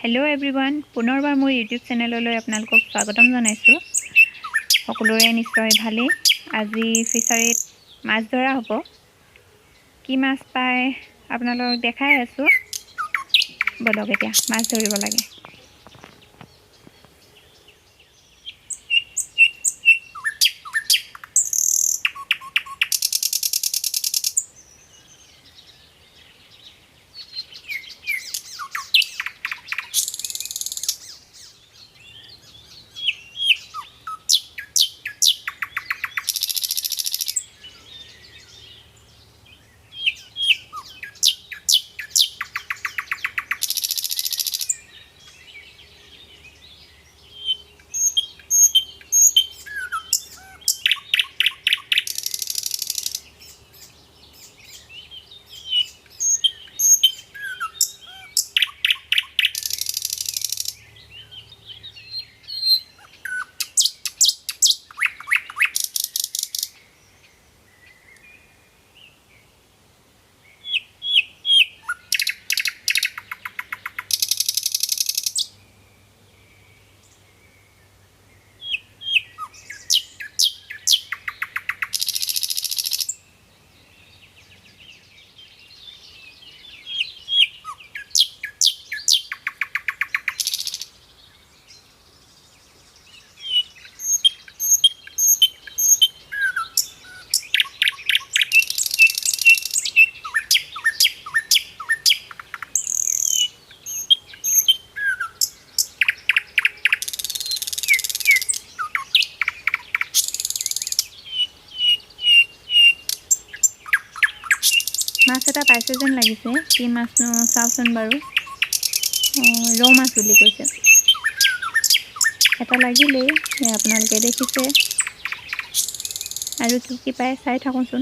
Hello' everyone, পুনৰবাৰ মোৰ YouTube চেনেললৈ আপোনালোকক স্বাগতম জনাইছোঁ। সকলোৰে নিশ্চয় ভালেই। আজি ফিচাৰীত মাছ ধৰা হ'ব। কি মাছ পায় আপোনালোকক দেখাই আছোঁ। বলক এতিয়া মাছ ধৰিব লাগে। মাছ এটা পাইছে যেন লাগিছে। কি মাছনো চাওঁচোন বাৰু। ৰৌ মাছ বুলি কৈছে। এটা লাগিলেই আপোনালোকে দেখিছে। আৰু কি পায় চাই থাকোঁচোন।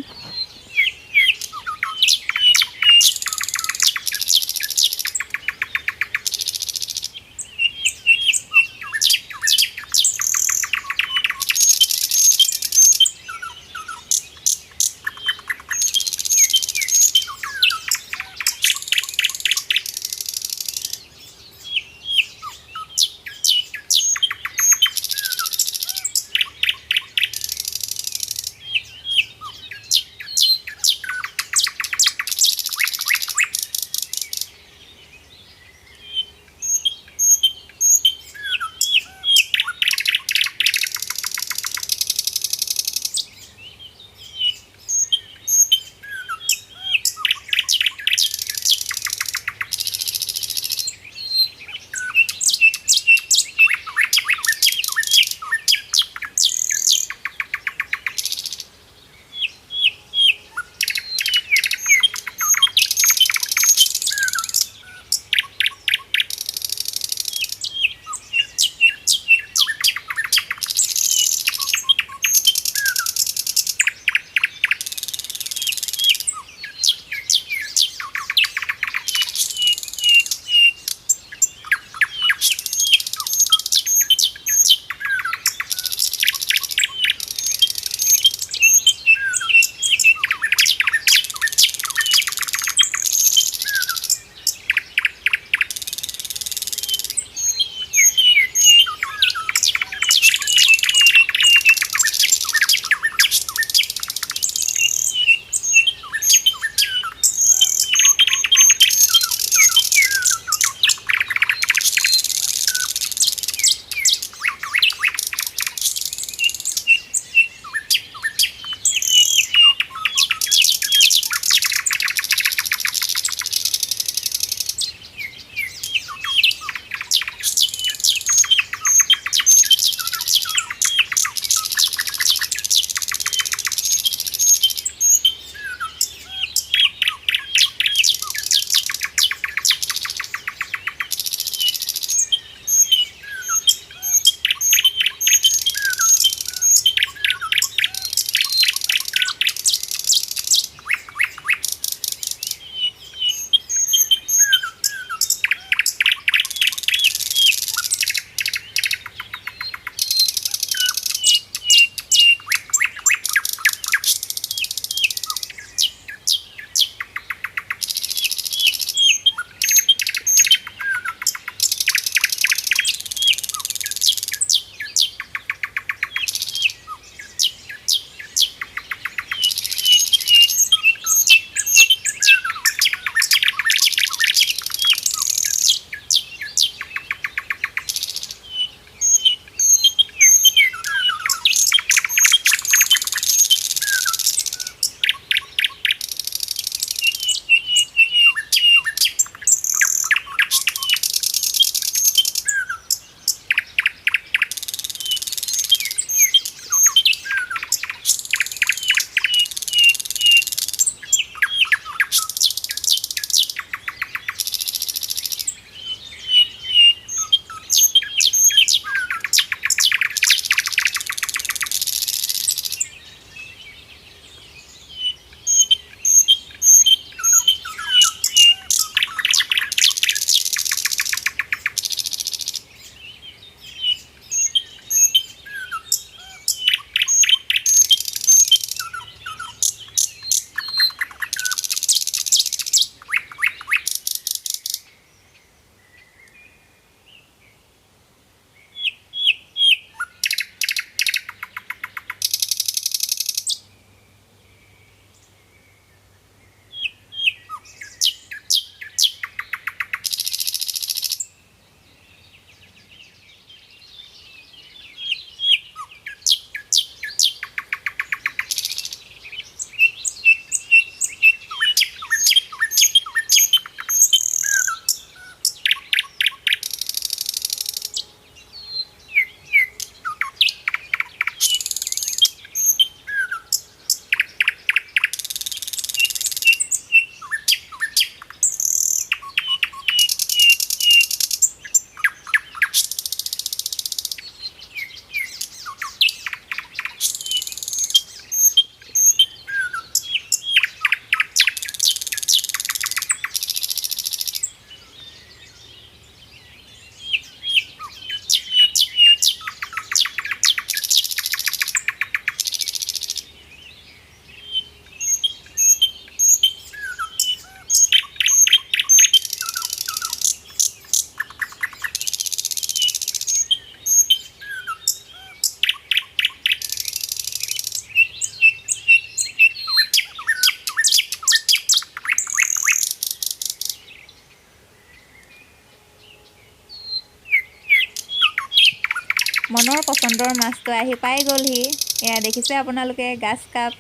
মনৰ পচন্দৰ মাছটো আহি পাই গ'লহি। এয়া দেখিছে আপোনালোকে গাছ কাপ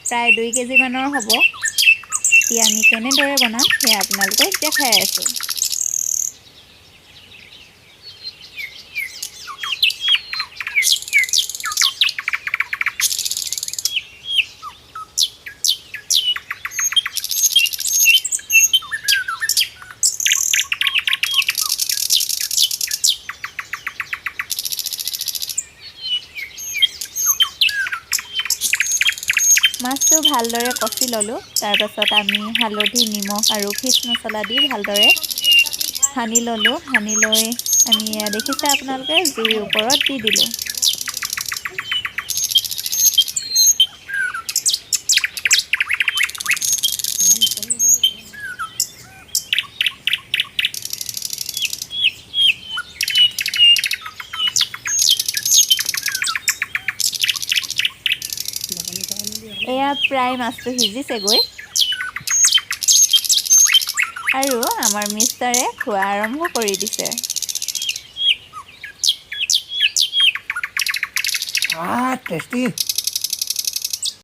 প্ৰায় 2 কেজিমানৰ হ'ব। এতিয়া আমি কেনেদৰে বনাম সেয়া আপোনালোকক দেখাই আছোঁ। মাছটো ভালদৰে কচি ল'লোঁ। তাৰপাছত আমি হালধি, নিমখ আৰু ফিছ মছলা দি ভালদৰে সানি ল'লোঁ। সানি লৈ আমি এয়া দেখিছে আপোনালোকে জুইৰ ওপৰত দি দিলোঁ। এয়া প্ৰায় মাছটো সিজিছেগৈ আৰু আমাৰ মিষ্টাৰে খোৱা আৰম্ভ কৰি দিছে। টেষ্টি